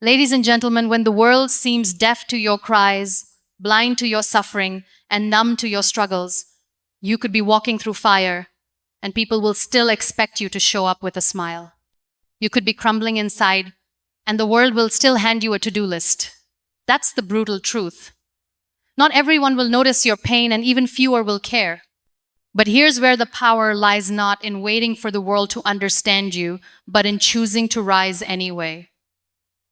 Ladies and gentlemen, when the world seems deaf to your cries, blind to your suffering, and numb to your struggles, you could be walking through fire, and people will still expect you to show up with a smile. You could be crumbling inside, and the world will still hand you a to-do list. That's the brutal truth. Not everyone will notice your pain, and even fewer will care. But here's where the power lies, not in waiting for the world to understand you, but in choosing to rise anyway.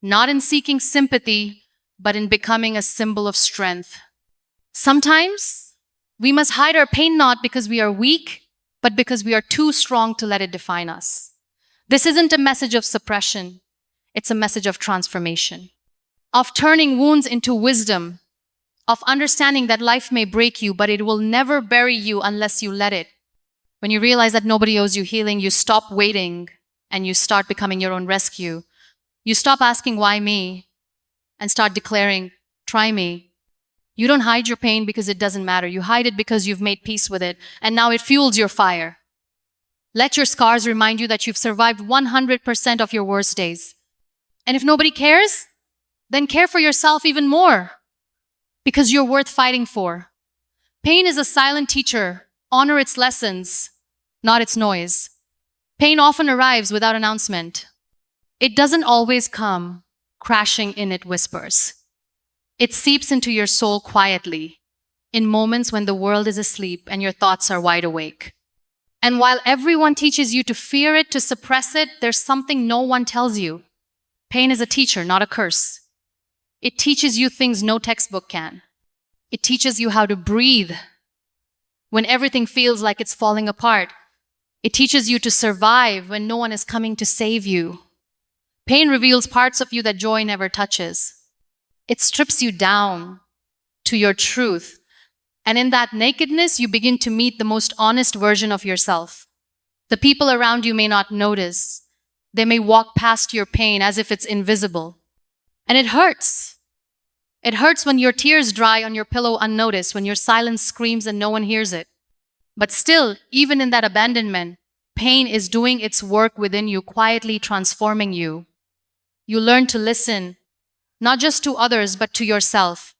Not in seeking sympathy, but in becoming a symbol of strength. Sometimes we must hide our pain not because we are weak, but because we are too strong to let it define us. This isn't a message of suppression. It's a message of transformation, of turning wounds into wisdom, of understanding that life may break you, but it will never bury you unless you let it. When you realize that nobody owes you healing, you stop waiting and you start becoming your own rescue. You stop asking, why me? And start declaring, try me. You don't hide your pain because it doesn't matter. You hide it because you've made peace with it, and now it fuels your fire. Let your scars remind you that you've survived 100% of your worst days. And if nobody cares, then care for yourself even more, because you're worth fighting for. Pain is a silent teacher. Honor its lessons, not its noise. Pain often arrives without announcement. It doesn't always come crashing in, it whispers. It seeps into your soul quietly, in moments when the world is asleep and your thoughts are wide awake. And while everyone teaches you to fear it, to suppress it, there's something no one tells you. Pain is a teacher, not a curse. It teaches you things no textbook can. It teaches you how to breathe when everything feels like it's falling apart. It teaches you to survive when no one is coming to save you. Pain reveals parts of you that joy never touches. It strips you down to your truth. And in that nakedness, you begin to meet the most honest version of yourself. The people around you may not notice. They may walk past your pain as if it's invisible. And it hurts. It hurts when your tears dry on your pillow unnoticed, when your silence screams and no one hears it. But still, even in that abandonment, pain is doing its work within you, quietly transforming you. You learn to listen, not just to others, but to yourself.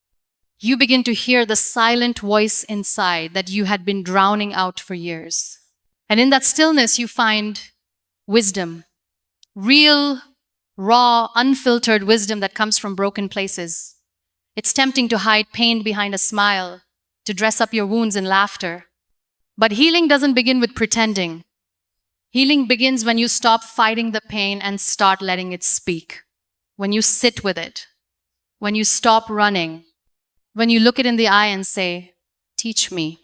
You begin to hear the silent voice inside that you had been drowning out for years. And in that stillness, you find wisdom. Real, raw, unfiltered wisdom that comes from broken places. It's tempting to hide pain behind a smile, to dress up your wounds in laughter. But healing doesn't begin with pretending. Healing begins when you stop fighting the pain and start letting it speak. When you sit with it. When you stop running. When you look it in the eye and say, teach me.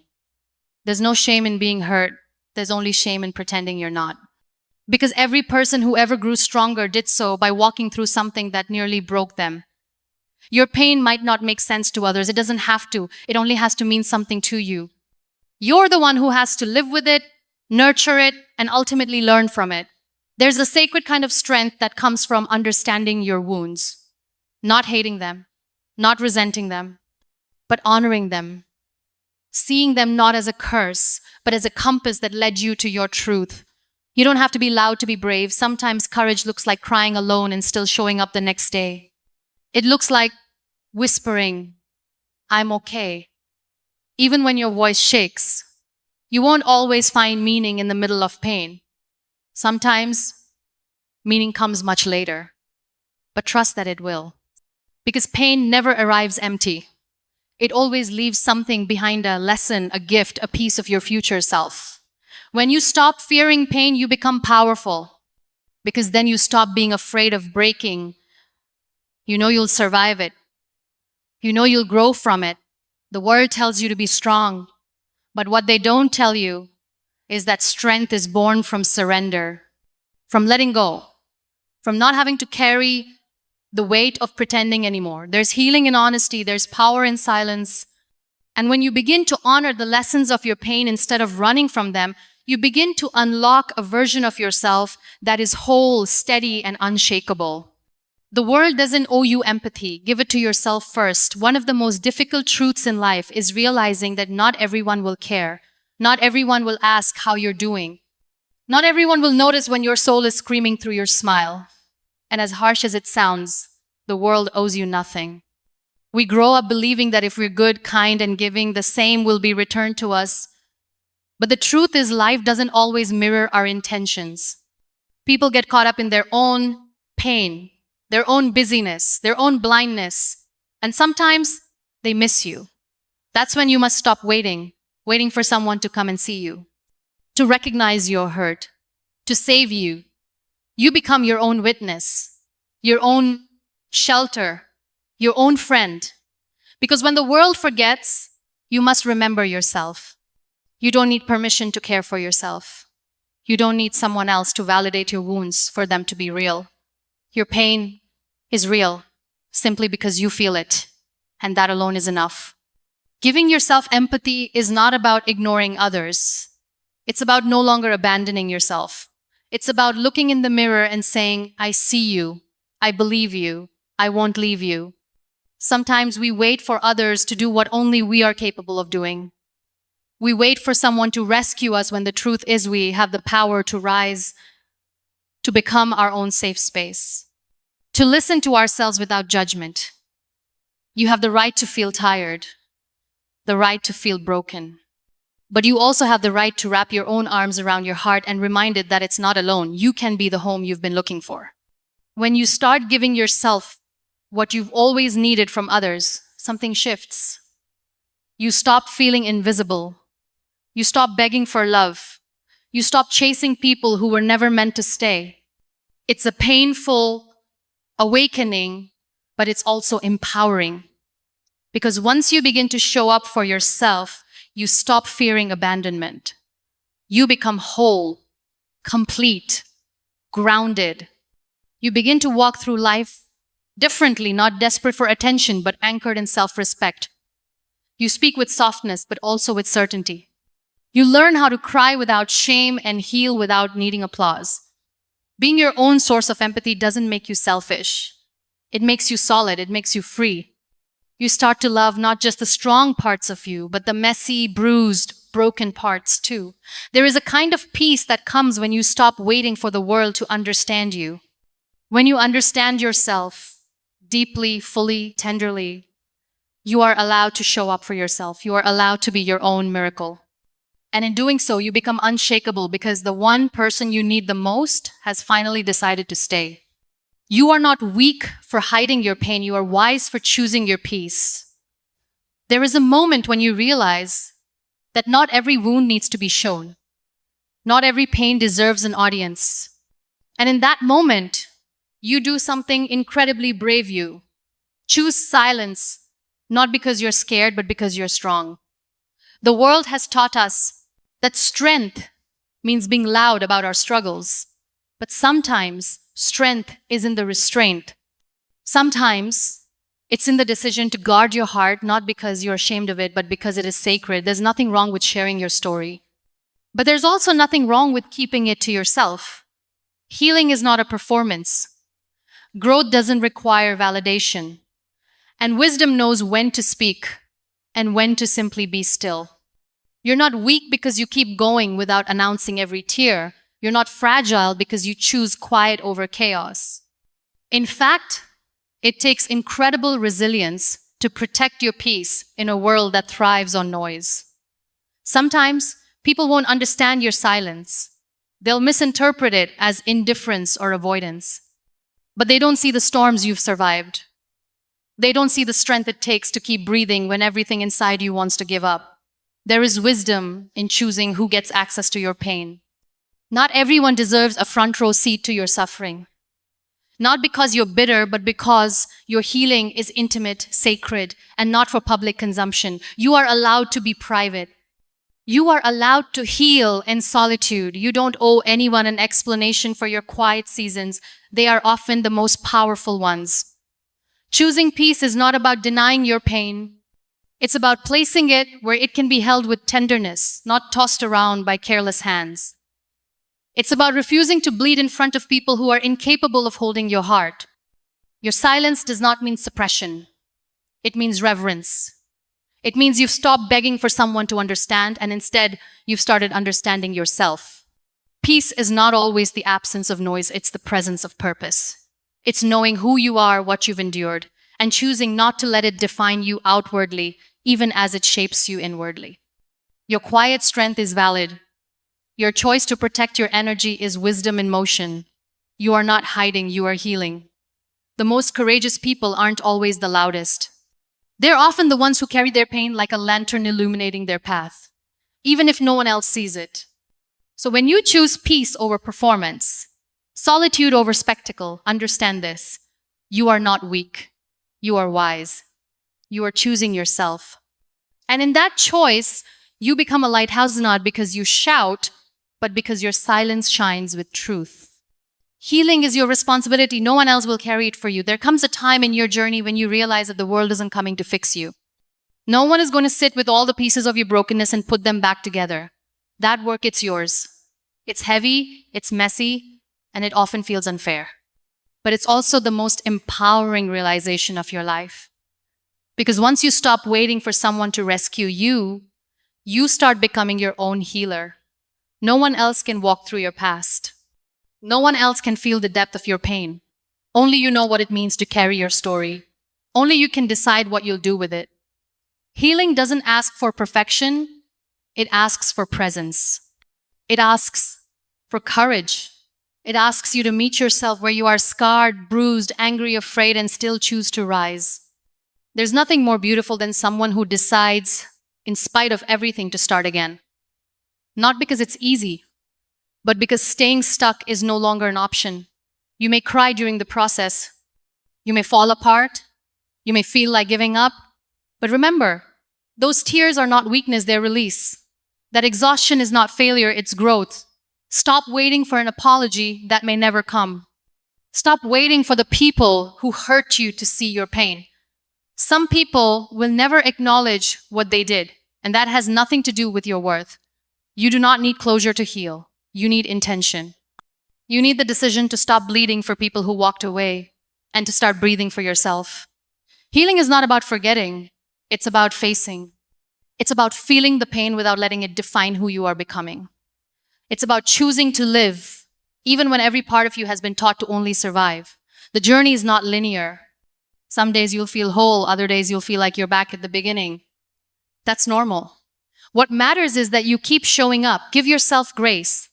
There's no shame in being hurt. There's only shame in pretending you're not. Because every person who ever grew stronger did so by walking through something that nearly broke them. Your pain might not make sense to others. It doesn't have to. It only has to mean something to you. You're the one who has to live with it, nurture it, and ultimately learn from it. There's a sacred kind of strength that comes from understanding your wounds, not hating them, not resenting them, but honoring them, seeing them not as a curse, but as a compass that led you to your truth. You don't have to be loud to be brave. Sometimes courage looks like crying alone and still showing up the next day. It looks like whispering, I'm okay, even when your voice shakes. You won't always find meaning in the middle of pain. Sometimes meaning comes much later, but trust that it will. Because pain never arrives empty. It always leaves something behind, a lesson, a gift, a piece of your future self. When you stop fearing pain, you become powerful. Because then you stop being afraid of breaking. You know you'll survive it. You know you'll grow from it. The world tells you to be strong. But what they don't tell you is that strength is born from surrender, from letting go, from not having to carry the weight of pretending anymore. There's healing in honesty. There's power in silence. And when you begin to honor the lessons of your pain instead of running from them, you begin to unlock a version of yourself that is whole, steady, and unshakable. The world doesn't owe you empathy. Give it to yourself first. One of the most difficult truths in life is realizing that not everyone will care. Not everyone will ask how you're doing. Not everyone will notice when your soul is screaming through your smile. And as harsh as it sounds, the world owes you nothing. We grow up believing that if we're good, kind, and giving, the same will be returned to us. But the truth is, life doesn't always mirror our intentions. People get caught up in their own pain, their own busyness, their own blindness, and sometimes they miss you. That's when you must stop waiting for someone to come and see you, to recognize your hurt, to save you. You become your own witness, your own shelter, your own friend. Because when the world forgets, you must remember yourself. You don't need permission to care for yourself. You don't need someone else to validate your wounds for them to be real. Your pain is real simply because you feel it, and that alone is enough. Giving yourself empathy is not about ignoring others. It's about no longer abandoning yourself. It's about looking in the mirror and saying, I see you, I believe you, I won't leave you. Sometimes we wait for others to do what only we are capable of doing. We wait for someone to rescue us when the truth is we have the power to rise, to become our own safe space, to listen to ourselves without judgment. You have the right to feel tired, the right to feel broken. But you also have the right to wrap your own arms around your heart and remind it that it's not alone. You can be the home you've been looking for. When you start giving yourself what you've always needed from others, something shifts. You stop feeling invisible. You stop begging for love. You stop chasing people who were never meant to stay. It's a painful awakening, but it's also empowering. Because once you begin to show up for yourself, you stop fearing abandonment. You become whole, complete, grounded. You begin to walk through life differently, not desperate for attention, but anchored in self-respect. You speak with softness, but also with certainty. You learn how to cry without shame and heal without needing applause. Being your own source of empathy doesn't make you selfish. It makes you solid. It makes you free. You start to love not just the strong parts of you, but the messy, bruised, broken parts too. There is a kind of peace that comes when you stop waiting for the world to understand you. When you understand yourself deeply, fully, tenderly, you are allowed to show up for yourself. You are allowed to be your own miracle. And in doing so, you become unshakable because the one person you need the most has finally decided to stay. You are not weak for hiding your pain. You are wise for choosing your peace. There is a moment when you realize that not every wound needs to be shown. Not every pain deserves an audience. And in that moment, you do something incredibly brave. You choose silence, not because you're scared, but because you're strong. The world has taught us that strength means being loud about our struggles. But sometimes strength is in the restraint. Sometimes it's in the decision to guard your heart, not because you're ashamed of it, but because it is sacred. There's nothing wrong with sharing your story. But there's also nothing wrong with keeping it to yourself. Healing is not a performance. Growth doesn't require validation. And wisdom knows when to speak and when to simply be still. You're not weak because you keep going without announcing every tear. You're not fragile because you choose quiet over chaos. In fact, it takes incredible resilience to protect your peace in a world that thrives on noise. Sometimes people won't understand your silence. They'll misinterpret it as indifference or avoidance. But they don't see the storms you've survived. They don't see the strength it takes to keep breathing when everything inside you wants to give up. There is wisdom in choosing who gets access to your pain. Not everyone deserves a front row seat to your suffering. Not because you're bitter, but because your healing is intimate, sacred, and not for public consumption. You are allowed to be private. You are allowed to heal in solitude. You don't owe anyone an explanation for your quiet seasons. They are often the most powerful ones. Choosing peace is not about denying your pain. It's about placing it where it can be held with tenderness, not tossed around by careless hands. It's about refusing to bleed in front of people who are incapable of holding your heart. Your silence does not mean suppression. It means reverence. It means you've stopped begging for someone to understand, and instead, you've started understanding yourself. Peace is not always the absence of noise, it's the presence of purpose. It's knowing who you are, what you've endured, and choosing not to let it define you outwardly, even as it shapes you inwardly. Your quiet strength is valid. Your choice to protect your energy is wisdom in motion. You are not hiding, you are healing. The most courageous people aren't always the loudest. They're often the ones who carry their pain like a lantern illuminating their path, even if no one else sees it. So when you choose peace over performance, solitude over spectacle, understand this. You are not weak. You are wise. You are choosing yourself. And in that choice, you become a lighthouse not because you shout, but because your silence shines with truth. Healing is your responsibility. No one else will carry it for you. There comes a time in your journey when you realize that the world isn't coming to fix you. No one is going to sit with all the pieces of your brokenness and put them back together. That work, it's yours. It's heavy, it's messy, and it often feels unfair. But it's also the most empowering realization of your life. Because once you stop waiting for someone to rescue you, you start becoming your own healer. No one else can walk through your past. No one else can feel the depth of your pain. Only you know what it means to carry your story. Only you can decide what you'll do with it. Healing doesn't ask for perfection, it asks for presence. It asks for courage. It asks you to meet yourself where you are scarred, bruised, angry, afraid, and still choose to rise. There's nothing more beautiful than someone who decides, in spite of everything, to start again. Not because it's easy, but because staying stuck is no longer an option. You may cry during the process. You may fall apart. You may feel like giving up. But remember, those tears are not weakness, they're release. That exhaustion is not failure, it's growth. Stop waiting for an apology that may never come. Stop waiting for the people who hurt you to see your pain. Some people will never acknowledge what they did, and that has nothing to do with your worth. You do not need closure to heal. You need intention. You need the decision to stop bleeding for people who walked away and to start breathing for yourself. Healing is not about forgetting. It's about facing. It's about feeling the pain without letting it define who you are becoming. It's about choosing to live, even when every part of you has been taught to only survive. The journey is not linear. Some days you'll feel whole, other days you'll feel like you're back at the beginning. That's normal. What matters is that you keep showing up. Give yourself grace.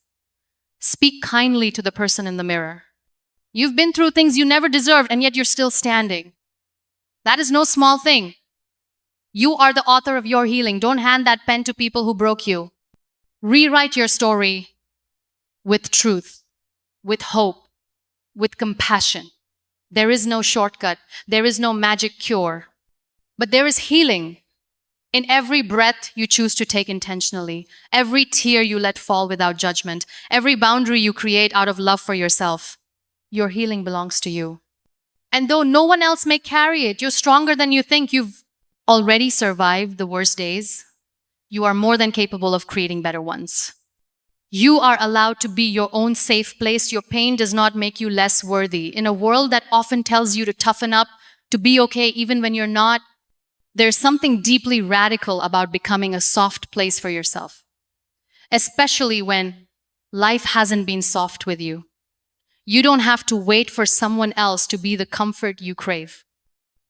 Speak kindly to the person in the mirror. You've been through things you never deserved, and yet you're still standing. That is no small thing. You are the author of your healing. Don't hand that pen to people who broke you. Rewrite your story with truth, with hope, with compassion. There is no shortcut. There is no magic cure. But there is healing in every breath you choose to take intentionally, every tear you let fall without judgment, every boundary you create out of love for yourself. Your healing belongs to you. And though no one else may carry it, you're stronger than you think. You've already survived the worst days. You are more than capable of creating better ones. You are allowed to be your own safe place. Your pain does not make you less worthy. In a world that often tells you to toughen up, to be okay even when you're not, there's something deeply radical about becoming a soft place for yourself, especially when life hasn't been soft with you. You don't have to wait for someone else to be the comfort you crave.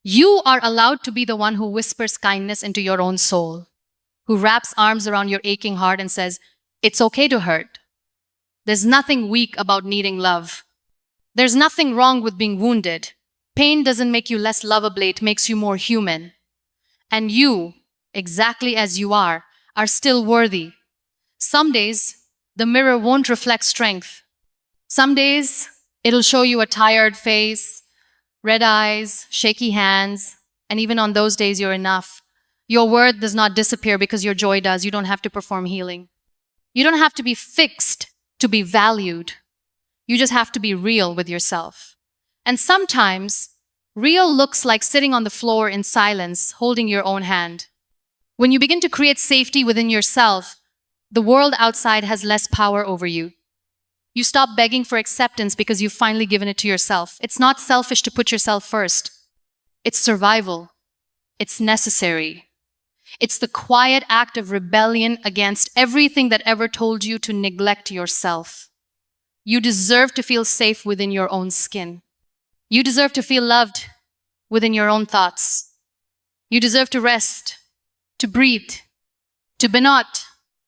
You are allowed to be the one who whispers kindness into your own soul, who wraps arms around your aching heart and says, it's okay to hurt. There's nothing weak about needing love. There's nothing wrong with being wounded. Pain doesn't make you less lovable, it makes you more human. And you, exactly as you are still worthy. Some days, the mirror won't reflect strength. Some days, it'll show you a tired face, red eyes, shaky hands, and even on those days, you're enough. Your worth does not disappear because your joy does. You don't have to perform healing. You don't have to be fixed to be valued. You just have to be real with yourself. And sometimes, real looks like sitting on the floor in silence, holding your own hand. When you begin to create safety within yourself, the world outside has less power over you. You stop begging for acceptance because you've finally given it to yourself. It's not selfish to put yourself first. It's survival. It's necessary. It's the quiet act of rebellion against everything that ever told you to neglect yourself. You deserve to feel safe within your own skin. You deserve to feel loved within your own thoughts. You deserve to rest, to breathe, to be not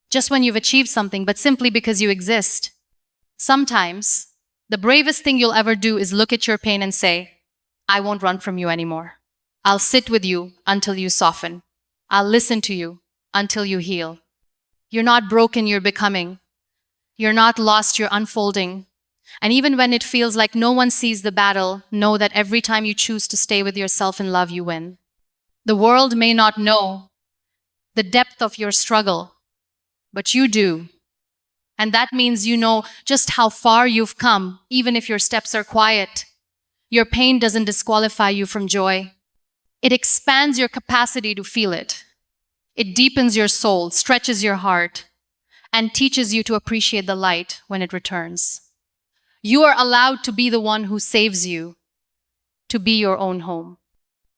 just when you've achieved something, but simply because you exist. Sometimes, the bravest thing you'll ever do is look at your pain and say, I won't run from you anymore. I'll sit with you until you soften. I'll listen to you until you heal. You're not broken, you're becoming. You're not lost, you're unfolding. And even when it feels like no one sees the battle, know that every time you choose to stay with yourself in love, you win. The world may not know the depth of your struggle, but you do. And that means you know just how far you've come, even if your steps are quiet. Your pain doesn't disqualify you from joy. It expands your capacity to feel it. It deepens your soul, stretches your heart, and teaches you to appreciate the light when it returns. You are allowed to be the one who saves you, to be your own home,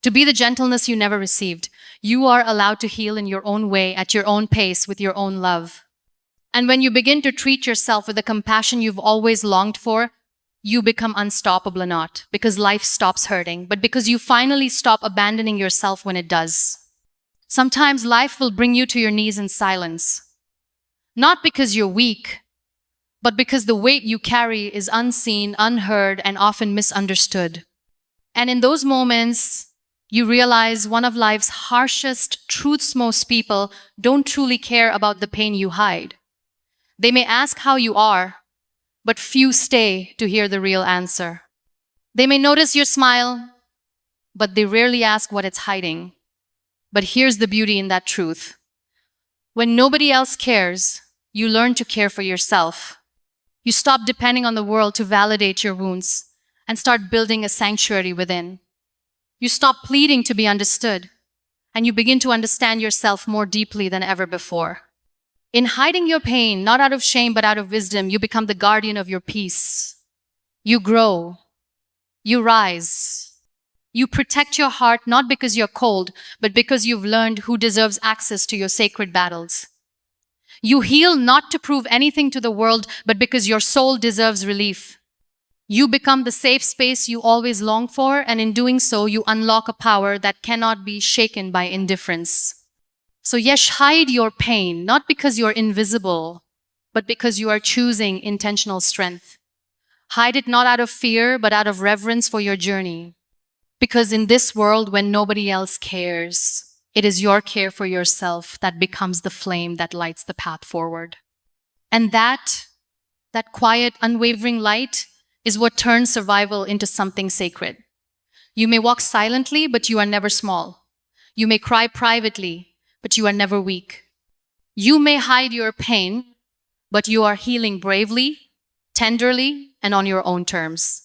to be the gentleness you never received. You are allowed to heal in your own way, at your own pace, with your own love. And when you begin to treat yourself with the compassion you've always longed for, you become unstoppable, not because life stops hurting, but because you finally stop abandoning yourself when it does. Sometimes life will bring you to your knees in silence, not because you're weak, but because the weight you carry is unseen, unheard, and often misunderstood. And in those moments, you realize one of life's harshest truths: most people don't truly care about the pain you hide. They may ask how you are, but few stay to hear the real answer. They may notice your smile, but they rarely ask what it's hiding. But here's the beauty in that truth. When nobody else cares, you learn to care for yourself. You stop depending on the world to validate your wounds and start building a sanctuary within. You stop pleading to be understood, and you begin to understand yourself more deeply than ever before. In hiding your pain, not out of shame but out of wisdom, you become the guardian of your peace. You grow. You rise. You protect your heart not because you're cold, but because you've learned who deserves access to your sacred battles. You heal not to prove anything to the world, but because your soul deserves relief. You become the safe space you always long for, and in doing so, you unlock a power that cannot be shaken by indifference. So yes, hide your pain, not because you're invisible, but because you are choosing intentional strength. Hide it not out of fear, but out of reverence for your journey. Because in this world, when nobody else cares, it is your care for yourself that becomes the flame that lights the path forward. And that quiet, unwavering light is what turns survival into something sacred. You may walk silently, but you are never small. You may cry privately, but you are never weak. You may hide your pain, but you are healing bravely, tenderly, and on your own terms.